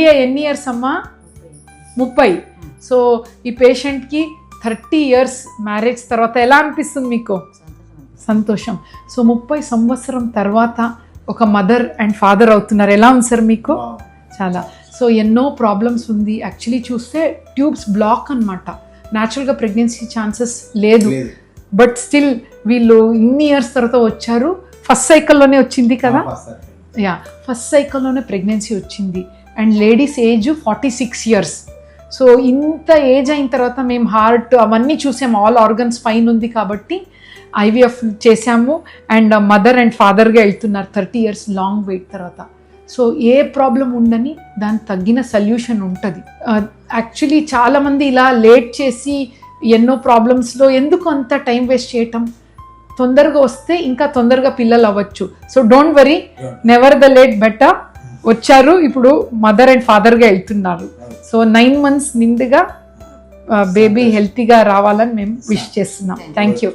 ఎన్ని ఇయర్స్ అమ్మా? 30. సో ఈ పేషెంట్కి 30 years మ్యారేజ్ తర్వాత ఎలా అనిపిస్తుంది మీకు? సంతోషం. సో 30 సంవత్సరం తర్వాత ఒక మదర్ అండ్ ఫాదర్ అవుతున్నారు. ఎలా ఉంది సార్ మీకు? చాలా. సో ఎన్నో ప్రాబ్లమ్స్ ఉంది. యాక్చువల్లీ చూస్తే ట్యూబ్స్ బ్లాక్ అనమాట. న్యాచురల్గా ప్రెగ్నెన్సీ ఛాన్సెస్ లేదు. బట్ స్టిల్ వీళ్ళు ఇన్ని ఇయర్స్ తర్వాత వచ్చారు. ఫస్ట్ సైకిల్లోనే వచ్చింది కదా? యా, ఫస్ట్ సైకిల్లోనే ప్రెగ్నెన్సీ వచ్చింది. And ladies age 46 years. So ఇంత ఏజ్ అయిన తర్వాత మేము హార్ట్ అవన్నీ చూసాము, ఆల్ ఆర్గన్స్ ఫైన్ ఉంది కాబట్టి ఐవీఎఫ్ చేసాము. అండ్ మదర్ అండ్ ఫాదర్గా వెళ్తున్నారు 30 years లాంగ్ వెయిట్ తర్వాత. సో ఏ ప్రాబ్లం ఉండని దానికి తగ్గిన సొల్యూషన్ ఉంటుంది. యాక్చువల్లీ చాలామంది ఇలా లేట్ చేసి ఎన్నో ప్రాబ్లమ్స్లో ఎందుకు అంత టైం వేస్ట్ చేయటం? తొందరగా వస్తే ఇంకా తొందరగా పిల్లలు అవ్వచ్చు. So don't worry, never the late better. వచ్చారు, ఇప్పుడు మదర్ అండ్ ఫాదర్గా వెళ్తున్నారు. సో 9 months నిండుగా బేబీ హెల్తీగా రావాలని మేము విష్ చేస్తున్నాం. Thank you.